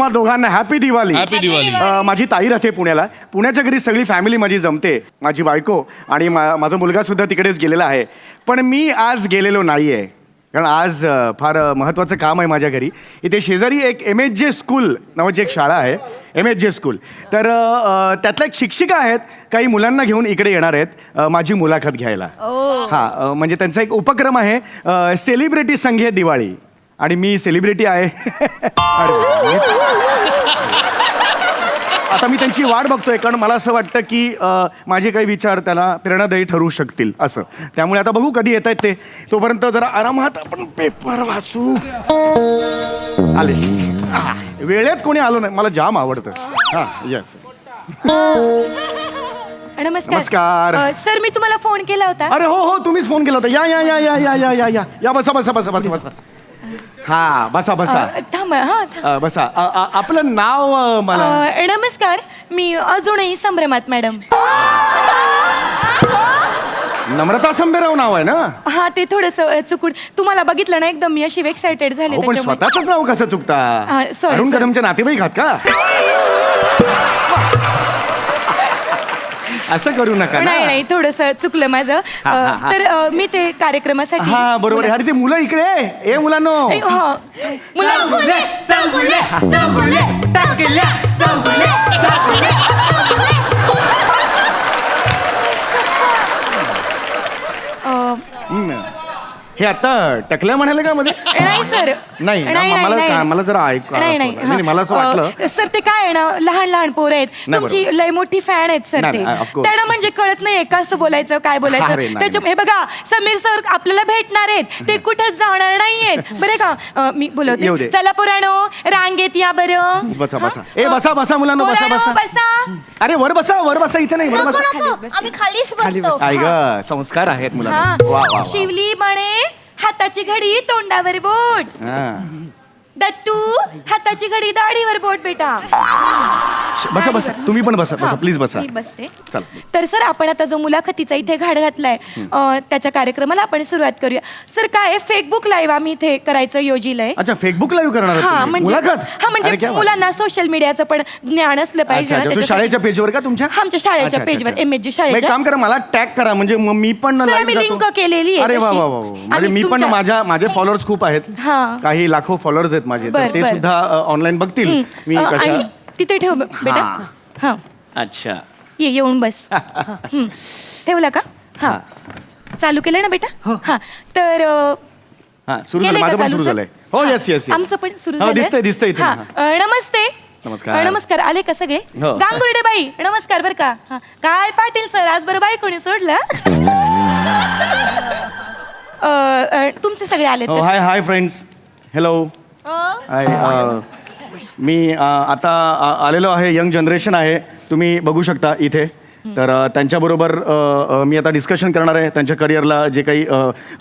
तुम्हा दोघांना happy Diwali. Happy Diwali. माझी ताई राहते पुण्याला. पुण्याच्या घरी सगळी फॅमिली माझी जमते. माझी बायको आणि माझा मुलगा सुद्धा तिकडेच गेलेला आहे. पण मी आज गेलेलो नाही आहे, कारण आज फार महत्त्वाचं काम आहे माझ्या घरी. इथे शेजारी एक MSJ स्कूल नावाची एक शाळा आहे, MSJ स्कूल. तर त्यातल्या एक शिक्षिका आहेत, काही मुलांना घेऊन इकडे येणार आहेत माझी मुलाखत घ्यायला. हां, म्हणजे त्यांचा एक उपक्रम आहे, सेलिब्रिटी संगीत दिवाळी. आणि मी सेलिब्रिटी आहे. आता मी त्यांची वाट बघतोय, कारण मला असं वाटतं की माझे काही विचार त्याला प्रेरणादायी ठरू शकतील असं. त्यामुळे आता बघू कधी येत आहेत ते. तोपर्यंत जरा आरामात आपण पेपर वाचू. आले. वेळेत कोणी आलो नाही, मला जाम आवडतं. हां, येस. नमस्कार. सर, मी तुम्हाला फोन केला होता. अरे हो, तुम्हीच फोन केला होता. या या या या या या या या या बसा बसा बसा बसा बसा. हा, बसा बसा. थांबा. हा, बसा. आपलं नाव मला. नमस्कार, मी अजूनही संभ्रमात मॅडम. नम्रता संभेराव नाव आहे ना? हा, ते थोडस चुकून तुम्हाला बघितलं ना, एकदम मी अशी एक्साइटेड झाले. पण स्वतःच नाव कसं चुकता? sorry, अरुण कदमच्या नातेवाईक आहात का? असं करू नका. नाही, थोडस चुकलं माझं. तर मी ते कार्यक्रमासाठी. हा, बरोबर आहे. अरे ते मुलं इकडे. ए मुलांनो. हे आता टकल्या म्हणाले का मध्ये? नाही सर, नाही, मला जरा ऐक. नाही, मला असं वाटलं. सर, ते काय आहे ना, लहान लहान पोरं आहेत, तुमची लय मोठी फॅन आहेत सर. ते त्यांना म्हणजे कळत नाही कसं बोलायचं, काय बोलायचं. त्याच्यामुळे बघा, समीर सर आपल्याला भेटणार आहेत, ते कुठंच जाणार नाहीयेत बरं का. मी बोलवते. चला पोरांनो, रांगेत या बरं. बसा बसा. ए बसा बसा मुलांनो, बसा बसा बसा. अरे वर बसा, वर बसा. इथे नाही, वर बसा. आम्ही खालीच खाली बसतो. बस. आई ग, संस्कार आहेत मुलांना. वा वा. शिवली म्हणे हाताची घडी तोंडावर बोट. दत्तू, हाताची घडी दाढीवर बोट बेटा. बसा बसा. तुम्ही पण बसा बसा, प्लीज बसा. मी बसते. चल. तर सर, आपण आता जो मुलाखतीचा इथे घाट घातलाय, त्याच्या कार्यक्रमाला आपण सुरुवात करूया. सर, काय फेसबुक लाईव्ह आम्ही इथे करायचं योजिलंय. अच्छा, फेसबुक लाईव्ह करणार आहात तुम्ही? मुलाखत? हा, म्हणजे मुलांना सोशल मीडियाचं पण ज्ञान असलं पाहिजे ना. अच्छा, शाळेच्या पेजवर का तुमच्या? आमच्या शाळेच्या पेजवर, MSG शाळेच्या. एक काम करा, मला टॅग करा, म्हणजे मी पण मी लिंक केलेली आहे. अरे वा वा वा. म्हणजे मी पण, माझे फॉलोअर्स खूप आहेत, काही लाखो फॉलोअर्स आहेत माझे. ते सुद्धा ऑनलाईन बघतील मी कशा. तिथे ठेव बेटा. हा, अच्छा, येऊन बस. ठेवला का? हा, चालू केलंय ना बेटा? हा, तर सुरू झालं. माझं पण सुरू झालंय. हो, येस येस. आमचं पण सुरू झालं. दिसतंय इथे. नमस्ते. नमस्कार. आले का सगळे? गांगुर्डे बाई नमस्कार बर का. काय पाटील सर, आज बरं बाई कोणी सोडलं? तुमचे सगळे आले. Hi friends. हॅलो. हाय. मी आता आलेलो आहे. यंग जनरेशन आहे, तुम्ही बघू शकता इथे. तर त्यांच्याबरोबर मी आता डिस्कशन करणार आहे. त्यांच्या करिअरला जे काही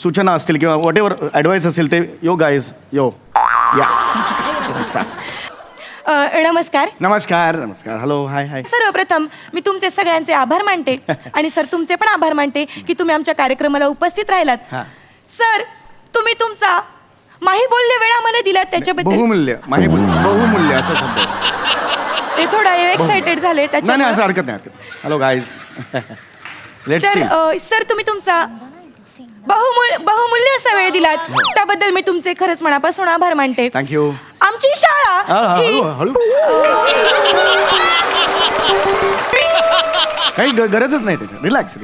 सूचना असतील किंवा वॉट एव्हर ॲडवाईस असेल ते. यो गाईज, यो या. नमस्कार. नमस्कार. हॅलो. हाय. सर्वप्रथम मी तुमचे सगळ्यांचे आभार मानते. आणि सर, तुमचे पण आभार मानते की तुम्ही आमच्या कार्यक्रमाला उपस्थित राहिलात. सर, तुम्ही तुमचा माहीबोल्य वेळ आम्हाला दिलात त्याच्याबद्दल. बहुमूल्य असं शब्द. ते थोडा एक्साइटेड झाले त्याच्या. नाही, असं हरकत नाही. Hello guys. तर सर, तुम्ही तुमचा बहुमूल्य असा वेळ दिलात, त्याबद्दल मी तुमचे खरंच मनापासून आभार मानते. थँक्यू. आमची शाळा काही गरजच नाही त्याची. रिलॅक्स.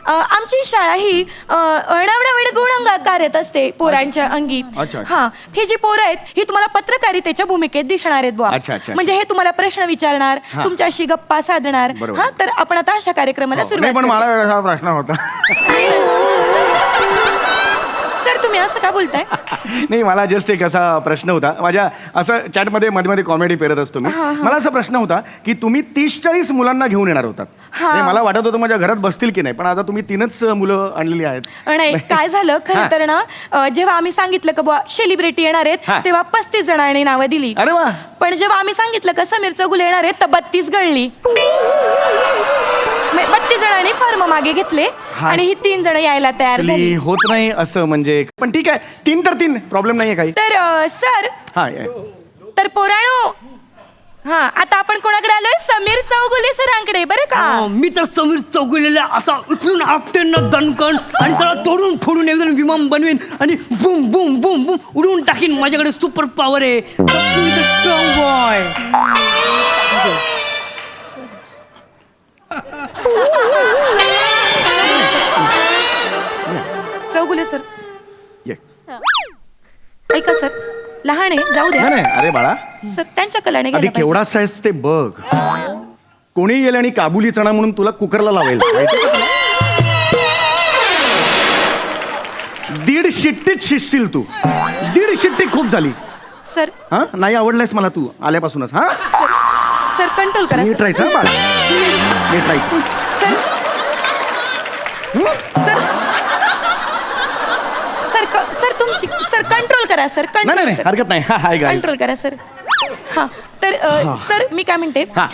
आमची शाळा ही नवनवीन गुण कार्यत असते पोरांच्या अंगी. हा, ही जी पोरं आहेत ही तुम्हाला पत्रकारितेच्या भूमिकेत दिसणार आहेत बुवा. म्हणजे हे तुम्हाला प्रश्न विचारणार, तुमच्याशी गप्पा साधणार. हा, तर आपण आता अशा कार्यक्रमाला सुरुवात. पण मला हा प्रश्न होता. सर, तुम्ही असं का बोलताय? नाही, मला जस्ट एक असा प्रश्न होता. माझ्या असं चॅटमध्ये मध्ये कॉमेडी पेरत असतो मी. मला असा प्रश्न होता की तुम्ही 30-40 मुलांना घेऊन येणार होतात. मला वाटत होतं माझ्या घरात बसतील की नाही, पण आता तुम्ही 3च मुलं आणलेली आहेत. नाही, काय झालं खरं तर ना, जेव्हा आम्ही सांगितलं का बुवा सेलिब्रिटी येणार आहेत, तेव्हा 35 जणांनी नावं दिली. अरे वा. पण जेव्हा आम्ही सांगितलं का समीर चौगुले येणार आहेत, तर 32 गळली. 32 जणांनी फॉर्म मागे घेतले आणि ही 3 जण यायला तयार झाली. होत नाही असं म्हणजे. पण ठीक आहे, 3 तर 3, प्रॉब्लेम नाहीये काही. तर सर, तर पोरांनो, हा आता आपण कोणाकडे आलोय? समीर चौगुले सरांकडे, बरं का? मी तर समीर चौगुलेला आता उचलून आपटेन ना दणकन आणि त्याला तोडून फोडून एकदम विमान बनवेन आणि बुम बुम बुम बुम उडवून टाकीन. माझ्याकडे सुपर पॉवर आहे. Strong boy. चौगुले सर ये. ऐका सर, लहान आहे, जाऊ द्या. नाही अरे बाळा, सर त्यांच्या कलाने आधी गेलं पाहिजे. केवढा साईज ते बघ. कोणी येईल आणि काबुली चणा म्हणून तुला कुकरला लावेल. माहिती आहे का तुला? 1.5 शिट्टीत शिजशील तू. 1.5 शिट्टी खूप झाली. सर हा नाही आवडलायस मला तू आल्यापासूनच. हा सर सर कंट्रोल करा नीट सर. राहायचं बाळा, नीट राहायचं. सर सर सर सर तुमची सर कंट्रोल करा सर. नाही नाही हरकत नाही. Hi guys. कंट्रोल करा सर. हा तर सर मी काय म्हणते, हा.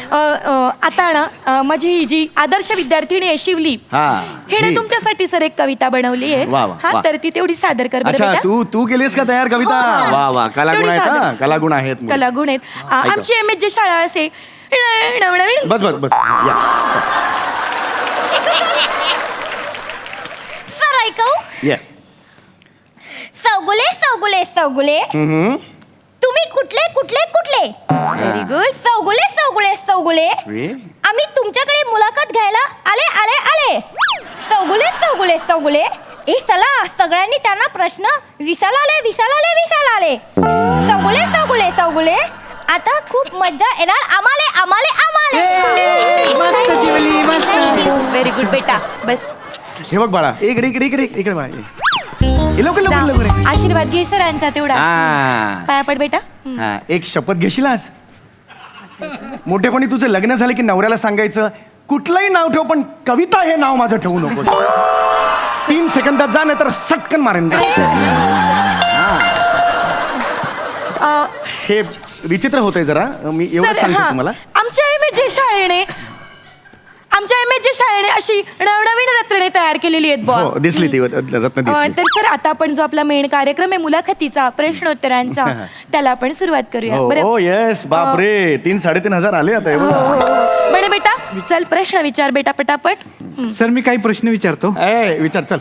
आता ना माझी ही जी आदर्श विद्यार्थिनी आहे शिवली, हा. हिने ही. तुमच्यासाठी सर एक कविता बनवली आहे. वा, वा, हा वा. तर ती तेवढी सादर कर बरं अच्छा बेटा. तू केलीस का तयार कविता? हो. वा वा कलागुण तेवढी आहेत. सादर. हा कलागुण आहेत मुलं. कलागुण आहेत. ऐका. आमची एम जी शाळा असे नवनवीन. बस बस बस या. सर ऐकू. ये. चौगुले चौगुले चौगुले हम्म. तुम्ही कुठले कुठले कुठले? Very good. चौगुले चौगुले चौगुले रे. आम्ही तुमच्याकडे मुलाखत घ्यायला आले आले आले. चौगुले चौगुले चौगुले ए चला सगळ्यांनी त्यांना प्रश्न विचाराले विचाराले विचाराले. चौगुले चौगुले चौगुले आता खूप मजा येणार आम्हाले आम्हाले आम्हाले. व्हेरी गुड बेटा बस. हे बघ बाळा इकडे इकडे इकडे इकडे बाळा ये. ये लवकर लवकर लवकर ये. आशीर्वाद घे सरांचा तेवढा. हा. पाया पड बेटा. हा एक शपथ घेशील आज. मोठेपणी तुझं लग्न झालं की नवऱ्याला सांगायचं कुठलंही नाव ठेव पण कविता हे नाव माझं ठेवू नकोस. 3 सेकंदात जा नाही तर सटकन मारेन जा. हे विचित्र होतंय जरा. मी एवढं सर, सांगतो हा. तुम्हाला. आमच्या एमएसजे शाळेने अशी नवनवीन रत्ने तयार केलेली आहेत बुवा. हो दिसली ती रत्न दिसली. तर सर आता आपण जो आपला मेन कार्यक्रम आहे मुलाखतीचा प्रश्नोत्तरांचा त्याला आपण सुरुवात करूया. बरं? हो येस बापरे 3-3.5 हजार आले आता. हे हो, बघ. हो, हो. बरं बेटा चल प्रश्न विचार बेटा पटापट. सर मी काही प्रश्न विचारतो. ए विचार चल.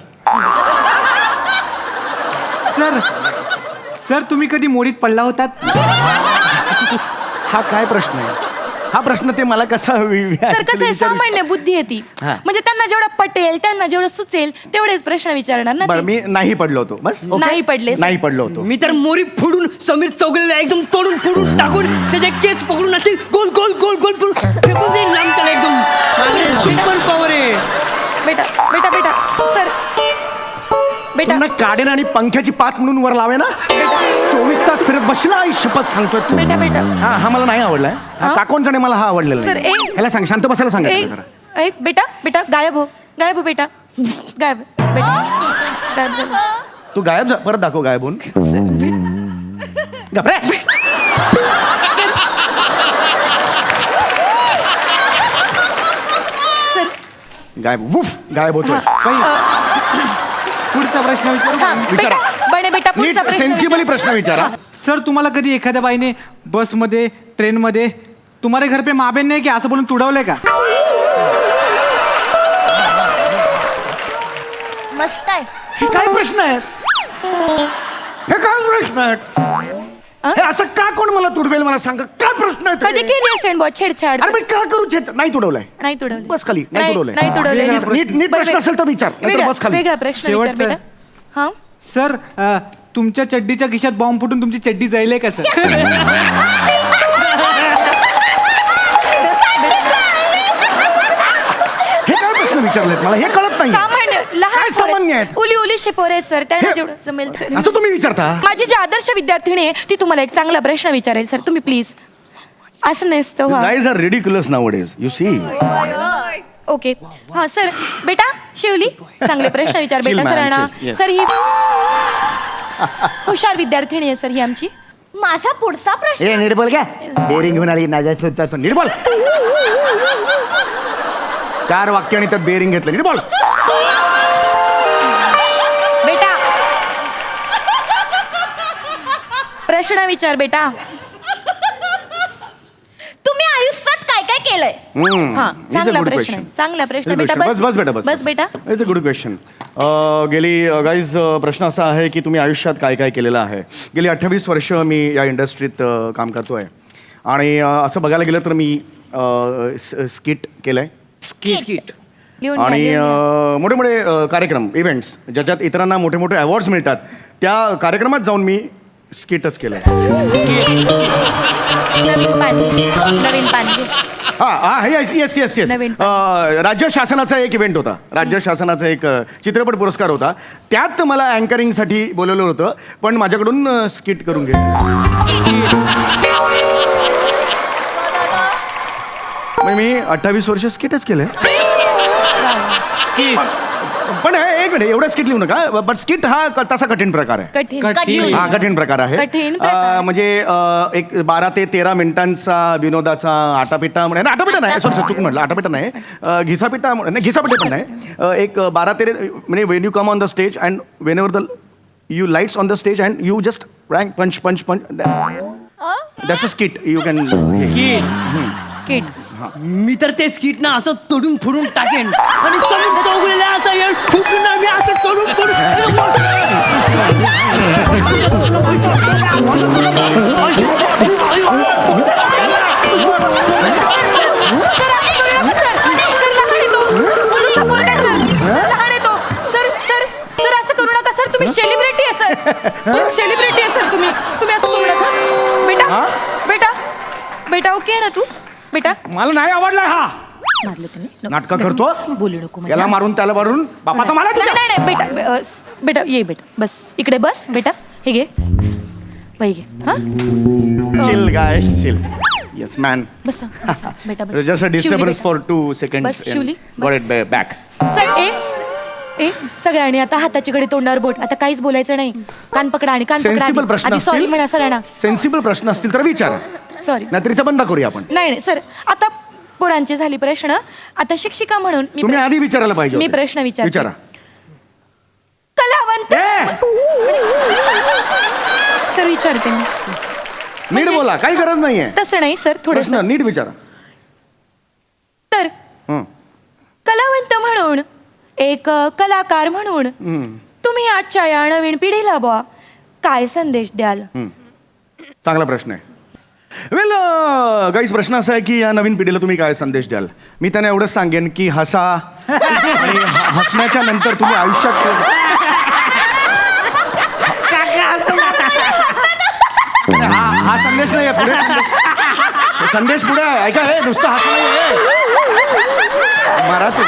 सर सर तुम्ही कधी मोडीत पडला होतात? हा काय प्रश्न आहे? हा प्रश्न ते मला कसा सर कसं आहे सामान्य बुद्धी आहे ती. हा. म्हणजे त्यांना जेवढं पटेल त्यांना जेवढं सुचेल तेवढेच प्रश्न विचारणार ना बरं ते. मी नाही पडलो होतो बस. ओके? नाही पडले, सर. नाही पडलो होतो. मी तर मोरी फोडून समीर चौगुलेला एकदम तोडून फोडून टाकून त्याचे केस पकडून असे गोल गोल गोल गोल फिरून फेकून देईन लांब त्याला एकदम. माझ्याकडे सुपर पॉवर आहे. बेटा बेटा बेटा सर बेटा पुन्हा काढेन आणि पंख्याची पात म्हणून वर लावे ना. 24 तास फिरत बसला आई शपथ सांगतोय तू. बेटा बेटा हा मला नाही आवडलाय. हा? काकोंच्याने मला हा आवडलेला सर, नाही. ए- ह्याला सांग शांत बसायला सांग ए, जरा. ए, बेटा बेटा गायब हो बेटा गायब बेटा गायब झालं. तू गायब जा परत दाखव गायब होऊन. घाबरे. सर गायब वुफ गायब होतोय. पुढचा प्रश्न विचारू. हा, विचारा. बेटा बने बेटा नीट पुढचा प्रश्न सेन्सिबली विचार. प्रश्न विचारा. सर तुम्हाला कधी एखाद्या बाईने बसमध्ये ट्रेनमध्ये तुम्हारे घर पे माँ बहन नाही की असं बोलून तुडवलंय का? मस्त आहे. हे काय प्रश्न आहेत? हे काय प्रश्न आहेत? हे असं का कोण मला तुडवेल मला सांग. काय प्रश्न आहेत कधी हे? केली असेल बुवा छेडछाड? अरे मी काय करू नाही तुडवलाय. नाही तुडवले बस खाली. नाही तुडवलंय. नाही तुडवले नीट नीट प्रश्न असेल तर विचार नाहीतर बस खाली. वेगळा प्रश्न विचार शेवटचा. बेटा. हा सर तुमच्या चड्डीच्या खिशात बॉम्ब फुटून तुमची चड्डी जळले का सर? हे काय प्रश्न विचारलेत मला हे कळत नाही. सामान्य काय लहान सामान्य आहेत? उली उली शिपोरे आहेत सर त्यांना हे- जेवढं जमेल सर. असं तुम्ही विचारता. माझी जी आदर्श विद्यार्थिनी आहे ती तुम्हाला एक चांगला प्रश्न विचारेल सर तुम्ही प्लीज. असं नसतं हा. Guys are ridiculous nowadays you see. Okay हा सर बेटा शिवली चांगले प्रश्न विचार Chill, बेटा ma'am, सरांना. chill. Yes. सर ही हुशार विद्यार्थिनी आहे सर ही आमची. माझा पुढचा प्रश्न ए नीट बोल काय बेरिंग घेऊन आली नागात नीट बोल. 4 वाक्य आणि त्यात बेरिंग घेतलं नीट बोल. बेटा प्रश्न विचार बेटा. हा चांगला प्रश्न आहे. चांगला प्रश्न बेटा. बस बस बेटा बस बेटा. It's a good question. गेली गाईज प्रश्न असा आहे की तुम्ही आयुष्यात काय काय केलेलं आहे. गेली 28 वर्ष मी या इंडस्ट्रीत काम करतोय आणि असं बघायला गेलं तर मी स्किट केलंय किट लिहून घ्या, आणि लिहून घ्या. मोठे मोठे कार्यक्रम इव्हेंट्स ज्याच्यात इतरांना मोठे मोठे अवॉर्ड्स मिळतात त्या कार्यक्रमात जाऊन मी स्किटच केलंय. नवीन पान घे. हा येस येस येस येस नवीन राज्य शासनाचा एक इव्हेंट होता. राज्य शासनाचा एक चित्रपट पुरस्कार होता. त्यात मला अँकरिंगसाठी बोलवलं होतं पण माझ्याकडून स्किट करून घे. मी 28 वर्ष स्किटच केलंय. पण एक मिनिट एवढं स्किट लिहू नका. बट स्किट हा तसा कठीण प्रकार आहे. कठीण हा कठीण प्रकार आहे. कठीण प्रकार. म्हणजे एक 12 ते 13 मिनिटांचा विनोदाचा आटापिटा आटापिटा नाही सॉरी चूक म्हटलं आटापिटा नाही घिसापिटा नाही घिसापिटा पण नाही. एक 12-13 म्हणजे when you come on the stage and whenever the you lights on the stage and you just rank punch punch punch that's a skit you can. किट. मी तर ते स्किट ना असं तोडून फोडून टाकेन आणि चढून चौगलेल्या असं येऊन फुटून ना मी असं तोडून तुम्ही सेलिब्रिटी आहे सर. सेलिब्रिटी आहे सर. तुम्ही असं करू नका बेटा. बेटा बेटा ओके आहे ना तू बेटा. मला नाही आवडला हा मारलं तुम्ही नको. नाटकं करतो बोलू नको मला. याला मारून त्याला मारून बापाचा मला नाही नाही नाही, बेटा बेटा ये बेटा बस इकडे बस बेटा. हे घे वही घे. हा chill guy chill yes man. बस बेटा बस. जस्ट अ शिवली डिस्टर्बन्स बेटा. For 2 seconds. बस, Shivali, got it back. Sir ए सगळ्यांनी आता हाताची कडे तोंडावर बोट. आता काहीच बोलायचं नाही. कान पकडा आणि कान सेन्सिबल पकडा प्रश्न आधी. सॉरी म्हणा सरांना. सेन्सिबल प्रश्न असतील तर विचारा सॉरी. नाहीतर इथं बंद करूया आपण. नाही नाही सर आता पोरांची झाली प्रश्न. आता शिक्षिका म्हणून मी तुम्ही आधी विचारायला पाहिजे मी होते. प्रश्न विचारते. विचारा. कलावंत सर विचारते मी. नीट बोला काही गरज नाहीये. तसं नाही सर थोडस. प्रश्न नीट विचारा. तर हं. कलावंत म्हणून एक कलाकार म्हणून तुम्ही आजच्या या नवीन पिढीला बुवा काय संदेश द्याल. चांगला प्रश्न आहे. वेल गाईज प्रश्न असा आहे की या नवीन पिढीला तुम्ही काय संदेश द्याल. मी त्यांना एवढंच सांगेन की हसा आणि हसण्याच्या नंतर तुम्ही आयुष्यात हा संदेश नाही आहे. पुढे संदेश पुढे आहे. ऐका हे नुसतं हसणं नाही आहे. मराठी